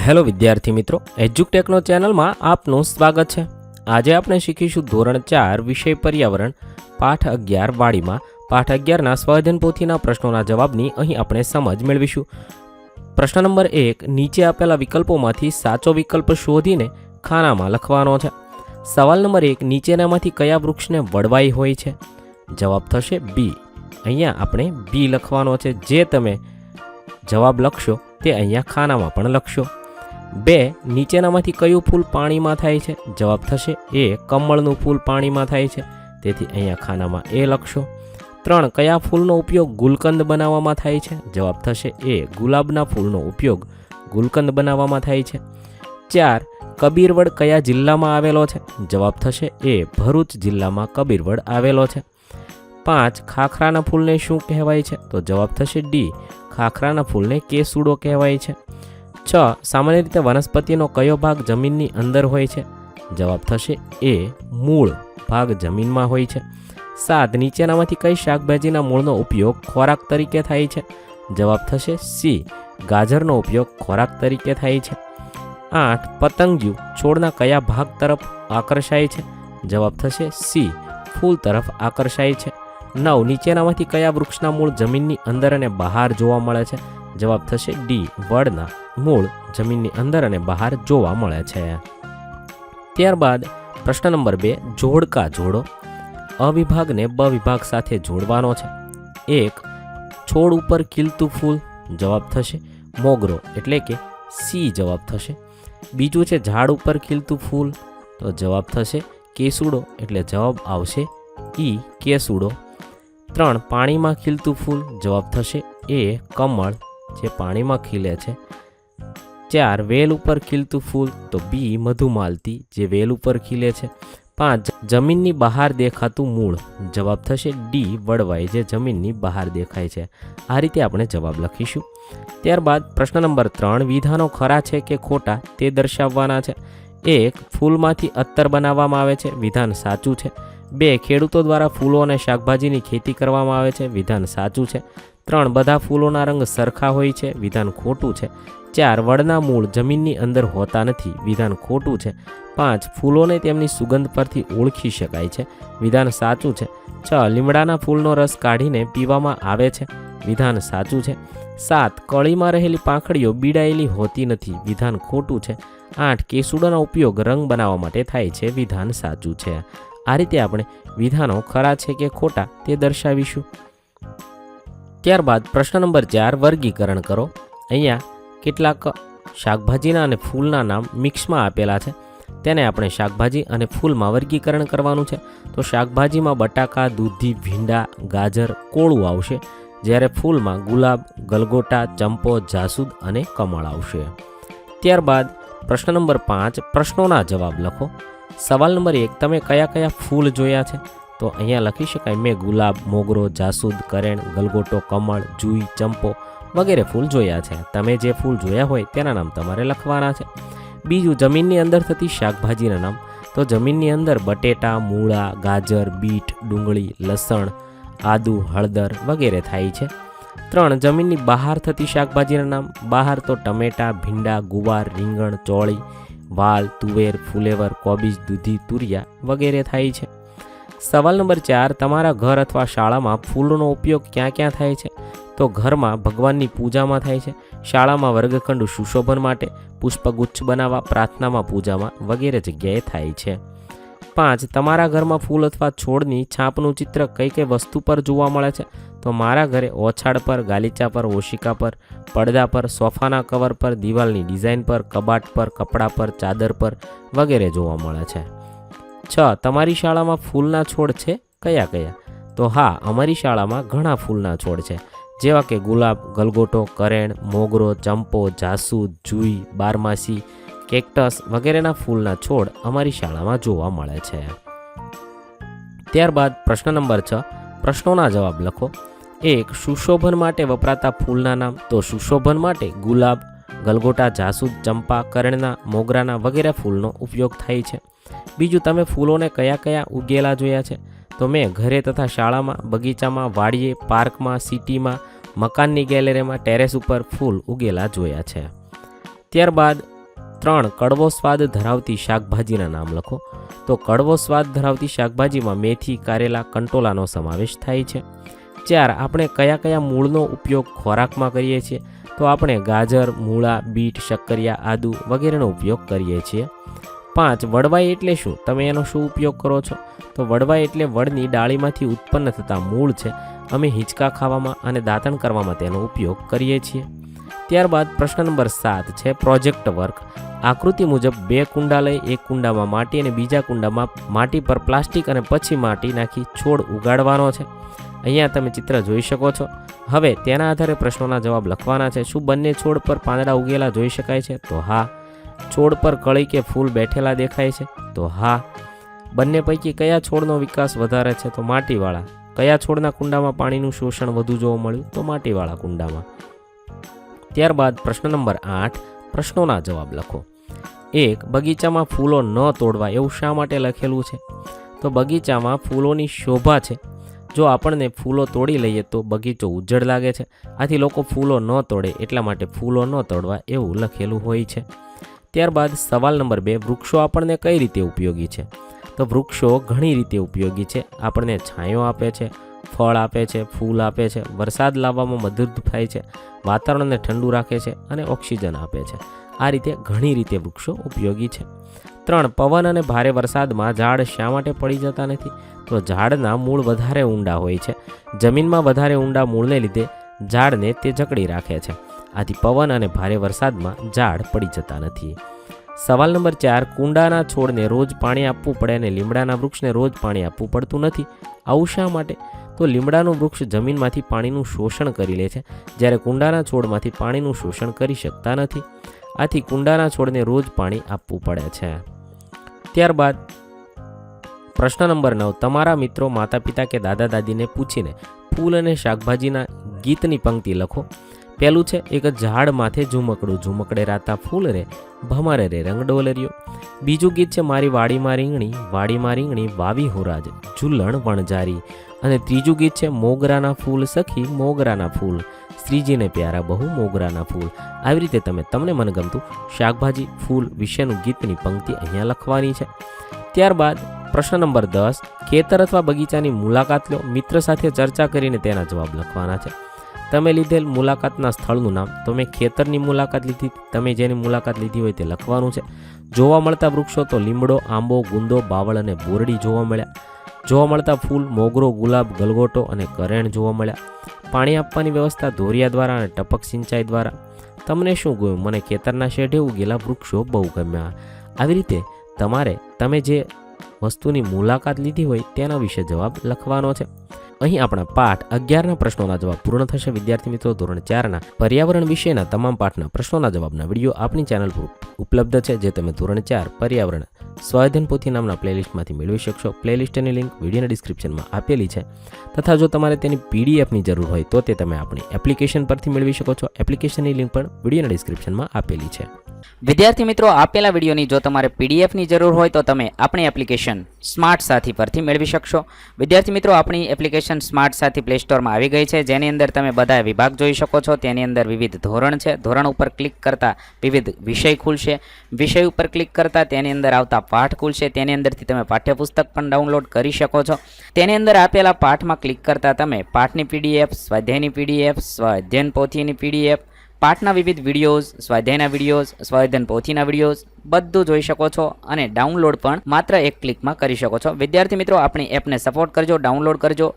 Hello વિદ્યાર્થી મિત્રો, એજ્યુટેકનો ચેનલમાં આપનું સ્વાગત છે। આજે આપણે શીખીશું ધોરણ 4 વિષય પર્યાવરણ પાઠ 11 વાડીમાં પાઠ 11ના સ્વાધ્યાય પોથીના પ્રશ્નોના જવાબની અહીં આપણે સમજ મેળવીશું। પ્રશ્ન નંબર 1, નીચે આપેલા વિકલ્પોમાંથી સાચો વિકલ્પ શોધીને ખાનામાં લખવાનો છે। સવાલ નંબર 1, નીચેનામાંથી કયા વૃક્ષને વડવાઈ હોય છે? જવાબ થશે બી। અહીંયા આપણે બી લખવાનો છે। જે તમે જવાબ લખશો તે અહીંયા ખાનામાં પણ લખશો। 2, નીચેનામાંથી કયું ફૂલ પાણીમાં થાય છે? જવાબ થશે એ, કમળનું ફૂલ પાણીમાં થાય છે, તેથી અહીંયા ખાનામાં એ લખશો। 3, કયા ફૂલનો ઉપયોગ ગુલકંદ બનાવવામાં થાય છે? જવાબ થશે એ, ગુલાબના ફૂલનો ઉપયોગ ગુલકંદ બનાવવામાં થાય છે। 4, કબીરવડ કયા જિલ્લામાં આવેલો છે? જવાબ થશે એ, ભરૂચ જિલ્લામાં કબીરવડ આવેલો છે। 5, ખાખરાના ફૂલને શું કહેવાય છે? તો જવાબ થશે ડી, ખાખરાના ફૂલને કેસૂડો કહેવાય છે। 6, સામાન્ય રીતે વનસ્પતિનો કયો ભાગ જમીનની અંદર હોય છે? જવાબ થશે એ, મૂળ ભાગ જમીનમાં હોય છે। 7, નીચેનામાંથી કઈ શાકભાજીના મૂળનો ઉપયોગ ખોરાક તરીકે થાય છે? જવાબ થશે સી, ગાજરનો ઉપયોગ ખોરાક તરીકે થાય છે। 8, પતંગિયું છોડના કયા ભાગ તરફ આકર્ષાય છે? જવાબ થશે સી, ફૂલ તરફ આકર્ષાય છે। 9, નીચેનામાંથી કયા વૃક્ષના મૂળ જમીનની અંદર અને બહાર જોવા મળે છે? જવાબ થશે ડી, વડના મૂળ જમીનની અંદર અને બહાર જોવા મળે છે। ત્યારબાદ પ્રશ્ન નંબર 2, જોડકા જોડો। અ વિભાગને બ વિભાગ સાથે જોડવાનો છે। 1, છોડ ઉપર ખીલતું ફૂલ, જવાબ થશે મોગરો એટલે કે સી જવાબ થશે। બીજું છે ઝાડ ઉપર ખીલતું ફૂલ, તો જવાબ થશે કેસૂડો એટલે જવાબ આવશે ઈ, કેસૂડો। 3, પાણીમાં ખીલતું ફૂલ, જવાબ થશે એ, કમળ જે પાણીમાં ખીલે છે। 4, વેલ ઉપર ખીલતું ફૂલ, તો બી, મધુમાલતી જે વેલ ઉપર ખીલે છે। 5, જમીનની બહાર દેખાતું મૂળ, જવાબ થશે ડી, વડવાઈ જે જમીનની બહાર દેખાય છે। આ રીતે આપણે જવાબ લખીશું। ત્યારબાદ પ્રશ્ન નંબર 3, વિધાનો ખરા છે કે ખોટા તે દર્શાવવાના છે। 1, ફૂલમાંથી અત્તર બનાવવામાં આવે છે, વિધાન સાચું છે। 2, ખેડૂતો દ્વારા ફૂલો અને શાકભાજીની ખેતી કરવામાં આવે છે, વિધાન સાચું છે। 3, બધા ફૂલોના રંગ સરખા હોય છે, વિધાન ખોટું છે। 4, વડના મૂળ જમીનની અંદર હોતા નથી, વિધાન ખોટું છે। 5, ફૂલોને તેમની સુગંધ પરથી ઓળખી શકાય છે, વિધાન સાચું છે। 6, લીમડાના ફૂલનો રસ કાઢીને પીવામાં આવે છે, વિધાન સાચું છે। 7, કળીમાં રહેલી પાંખડીઓ બીડાયેલી હોતી નથી, વિધાન ખોટું છે। 8, કેસૂડાનો ઉપયોગ રંગ બનાવવા માટે થાય છે, વિધાન સાચું છે। આ રીતે આપણે વિધાનો ખરા છે કે ખોટા તે દર્શાવીશું। ત્યારબાદ પ્રશ્ન નંબર 4, વર્ગીકરણ કરો। અહીંયા કેટલાક શાકભાજીના અને ફૂલના નામ મિક્સમાં આપેલા છે, તેને આપણે શાકભાજી અને ફૂલમાં વર્ગીકરણ કરવાનું છે। તો શાકભાજીમાં બટાકા, દૂધી, ભીંડા, ગાજર, કોળું આવશે, જ્યારે ફૂલમાં ગુલાબ, ગલગોટા, ચંપો, જાસૂદ અને કમળ આવશે। ત્યારબાદ પ્રશ્ન નંબર 5, પ્રશ્નોના જવાબ લખો। સવાલ નંબર 1, તમે કયા કયા ફૂલ જોયા છે? તો અહીંયા લખી શકાય મેં ગુલાબ, મોગરો, જાસૂદ, કરેણ, ગલગોટો, કમળ, જુઈ, ચંપો વગેરે ફૂલ જોયા છે। તમે જે ફૂલ જોયા હોય તેના નામ તમારે લખવાના છે। બીજું, જમીનની અંદર થતી શાકભાજીના નામ। તો જમીનની અંદર બટેટા, મૂળા, ગાજર, બીટ, ડુંગળી, લસણ, આદુ, હળદર વગેરે થાય છે। 3, જમીનની બહાર થતી શાકભાજીના નામ। બહાર તો ટમેટા, ભીંડા, ગુવાર, રીંગણ, ચોળી, વાલ, તુવેર, ફુલેવર, કોબીજ, દૂધી, તુરિયા વગેરે થાય છે। સવાલ નંબર 4, તમારા ઘર અથવા શાળામાં ફૂલોનો ઉપયોગ ક્યાં ક્યાં થાય છે? તો ઘરમાં ભગવાનની પૂજામાં થાય છે, શાળામાં વર્ગખંડ સુશોભન માટે, પુષ્પગુચ્છ બનાવવા, પ્રાર્થનામાં, પૂજામાં વગેરે જગ્યાએ થાય છે। 5, તમારા ઘરમાં ફૂલ અથવા છોડની છાપનું ચિત્ર કઈ કઈ વસ્તુ પર જોવા મળે છે? તો મારા ઘરે ઓછાડ પર, ગાલીચા પર, ઓશિકા પર, પડદા પર, સોફાના કવર પર, દિવાલની ડિઝાઇન પર, કબાટ પર, કપડા પર, ચાદર પર વગેરે જોવા મળે છે। 6, તમારી શાળામાં ફૂલના છોડ છે? કયા કયા? તો હા, અમારી શાળામાં ઘણા ફૂલના છોડ છે, જેવા કે ગુલાબ, ગલગોટો, કરેણ, મોગરો, ચંપો, જાસૂદ, જુઈ, બારમાસી, કેક્ટસ વગેરેના ફૂલના છોડ અમારી શાળામાં જોવા મળે છે। ત્યારબાદ પ્રશ્ન નંબર 6, પ્રશ્નોના જવાબ લખો। 1, સુશોભન માટે વપરાતા ફૂલના નામ। તો સુશોભન માટે ગુલાબ, ગલગોટા, જાસૂદ, ચંપા, કરેણના, મોગરાના વગેરે ફૂલનો ઉપયોગ થાય છે। બીજું, તમે ફૂલોને કયા કયા ઉગેલા જોયા છે? તો મેં ઘરે તથા શાળામાં, બગીચામાં, વાડીએ, પાર્કમાં, સિટીમાં, મકાનની ગેલેરીમાં, ટેરેસ ઉપર ફૂલ ઉગેલા જોયા છે। ત્યારબાદ 3 કડવો સ્વાદ ધરાવતી શાકભાજીના નામ લખો. તો કડવો સ્વાદ ધરાવતી શાકભાજીમાં મેથી, કારેલા, કંટોલાનો સમાવેશ થાય છે. 4 આપણે કયા કયા મૂળનો ઉપયોગ ખોરાકમાં કરીએ છીએ? તો આપણે ગાજર, મૂળા, બીટ, શક્કરિયા, આદુ વગેરેનો ઉપયોગ કરીએ છીએ. 5 વડવાઈ એટલે શું? તમે એનો શું ઉપયોગ કરો છો? તો વડવાઈ એટલે વડની ડાળીમાંથી ઉત્પન્ન થતા મૂળ છે. અમે હિંચકા ખાવામાં અને દાંતણ કરવામાં તેનો ઉપયોગ કરીએ છીએ. ત્યારબાદ પ્રશ્ન નંબર 7 છે પ્રોજેક્ટ વર્ક. આકૃતિ મુજબ 2 કુંડા લઈ એક કુંડામાં માટી અને બીજા કુંડામાં માટી પર પ્લાસ્ટિક અને પછી માટી નાખી છોડ ઉગાડવાનો છે. અહીંયા તમે ચિત્ર જોઈ શકો છો. હવે તેના આધારે પ્રશ્નોના જવાબ લખવાના છે. શું બંને છોડ પર પાંદડા ઉગેલા જોઈ શકાય છે? તો હા. છોડ પર કળી કે ફૂલ બેઠેલા દેખાય છે? તો હા. બંને પૈકી કયા છોડનો વિકાસ વધારે છે? તો માટીવાળા. કયા છોડના કુંડામાં પાણીનું શોષણ વધુ જોવા મળ્યું? તો માટીવાળા કુંડામાં. ત્યારબાદ પ્રશ્ન નંબર 8 પ્રશ્નોના જવાબ લખો. 1 બગીચામાં ફૂલો ન તોડવા એવું શા માટે લખેલું છે? તો બગીચામાં ફૂલોની શોભા છે. જો આપણને ફૂલો તોડી લઈએ તો બગીચો ઉજ્જડ લાગે છે. આથી લોકો ફૂલો ન તોડે એટલા માટે ફૂલો ન તોડવા એવું લખેલું હોય છે. ત્યારબાદ સવાલ નંબર 2 વૃક્ષો આપણને કઈ રીતે ઉપયોગી છે? તો વૃક્ષો ઘણી રીતે ઉપયોગી છે. આપણને છાંયો આપે છે, ફળ આપે છે, ફૂલ આપે છે, વરસાદ લાવવામાં મદદ થાય છે, વાતાવરણને ઠંડુ રાખે છે અને ઓક્સિજન આપે છે. આ રીતે ઘણી રીતે વૃક્ષો ઉપયોગી છે. 3 પવન અને ભારે વરસાદમાં ઝાડ શા માટે પડી જતા નથી? તો ઝાડના મૂળ વધારે ઊંડા હોય છે. જમીનમાં વધારે ઊંડા મૂળને લીધે ઝાડને તે જકડી રાખે છે. આથી પવન અને ભારે વરસાદમાં ઝાડ પડી જતા નથી. સવાલ નંબર 4 કુંડાના છોડને રોજ પાણી આપવું પડે અને લીમડાના વૃક્ષને રોજ પાણી આપવું પડતું નથી. આવું શા માટે? તો લીમડાનું વૃક્ષ જમીનમાંથી પાણીનું શોષણ કરી લે છે, જ્યારે કુંડાના છોડમાંથી પાણીનું શોષણ કરી શકતા નથી. આથી કુંડાના છોડને રોજ પાણી આપવું પડે છે. ત્યારબાદ પ્રશ્ન નંબર 9 તમારા મિત્રો, માતા પિતા કે દાદા દાદીને પૂછીને ફૂલ અને શાકભાજીના ગીતની પંક્તિ લખો. પહેલું છે એક ઝાડ માથે ઝુમકડું, ઝુમકડે રાતા ફૂલ રે, ભમરે રે રંગ ડોલરિયો. બીજું ગીત છે મારી વાડીમાં રીંગણી, વાડીમાં રીંગણી વાવી હુરાજ, ઝુલણ વણજારી. અને ત્રીજું ગીત છે મોગરાના ફૂલ સખી, મોગરાના ફૂલ, શ્રીજીને પ્યારા બહુ મોગરાના ફૂલ. આવી રીતે તમે તમને મનગમતું શાકભાજી, ફૂલ વિશેનું ગીતની પંક્તિ અહીંયા લખવાની છે. ત્યારબાદ પ્રશ્ન નંબર 10 ખેતર અથવા બગીચાની મુલાકાત લો. મિત્ર સાથે ચર્ચા કરીને તેના જવાબ લખવાના છે. તમે લીધેલ મુલાકાતના સ્થળનું નામ. તો મેં ખેતરની મુલાકાત લીધી, તમે જેની મુલાકાત લીધી હોય તે લખવાનું છે. જોવા મળતા વૃક્ષો તો લીમડો, આંબો, ગુંદો, બાવળ અને બોરડી જોવા મળ્યા. જોવા મળતા ફૂલ મોગરો, ગુલાબ, ગલગોટો અને કરેણ જોવા મળ્યા. પાણી આપવાની વ્યવસ્થા ધોરિયા દ્વારા અને ટપક સિંચાઈ દ્વારા. તમને શું ગમ્યું? મને ખેતરના શેઢે ઉગેલા વૃક્ષો બહુ ગમ્યા. આવી રીતે તમે જે વસ્તુની મુલાકાત લીધી હોય તેના વિશે જવાબ લખવાનો છે. અહીં આપણા પાઠ 11ના પ્રશ્નોના જવાબ પૂર્ણ થશે. વિદ્યાર્થી મિત્રો, ધોરણ 4ના પર્યાવરણ વિષયના તમામ પાઠના પ્રશ્નોના જવાબના વિડીયો આપણી ચેનલ પર ઉપલબ્ધ છે, જે તમે ધોરણ 4 પર્યાવરણ સ્વાધ્યાયન પોથી નામના પ્લેલિસ્ટમાંથી મેળવી શકશો. પ્લેલિસ્ટની લિંક વિડીયોના ડિસ્ક્રિપ્શનમાં આપેલી છે. તથા જો તમારે તેની પીડીએફની જરૂર હોય તો તે તમે આપણી એપ્લિકેશન પરથી મેળવી શકો છો. એપ્લિકેશનની લિંક પણ વિડીયોના ડિસ્ક્રિપ્શનમાં આપેલી છે. વિદ્યાર્થી મિત્રો, આપેલા વિડીયોની જો તમારે પીડીએફની જરૂર હોય તો તમે આપણી એપ્લિકેશન સ્માર્ટ સાથી પરથી મેળવી શકશો. વિદ્યાર્થી મિત્રો, આપણી એપ્લિકેશન સ્માર્ટ સાથી પ્લે સ્ટોરમાં આવી ગઈ છે, જેની અંદર તમે બધા વિભાગ જોઈ શકો છો. તેની અંદર વિવિધ ધોરણ છે. ધોરણ ઉપર ક્લિક કરતાં વિવિધ વિષય ખુલશે. વિષય ઉપર ક્લિક કરતાં તેની અંદર આવતા પાઠ ખુલશે. તેની અંદરથી તમે પાઠ્યપુસ્તક પણ ડાઉનલોડ કરી શકો છો. તેની અંદર આપેલા પાઠમાં ક્લિક કરતાં તમે પાઠની પીડીએફ, સ્વાધ્યાયની પીડીએફ, સ્વાધ્યાયન પોથીની પીડીએફ, પાઠના વિવિધ વિડીયોઝ, સ્વાધ્યાયના વિડીયોઝ, સ્વાધ્યાયન પોથીના વિડીયોઝ બધું જોઈ શકો છો અને ડાઉનલોડ પણ માત્ર એક ક્લિકમાં કરી શકો છો. વિદ્યાર્થી મિત્રો, આપણી એપને સપોર્ટ કરજો, ડાઉનલોડ કરજો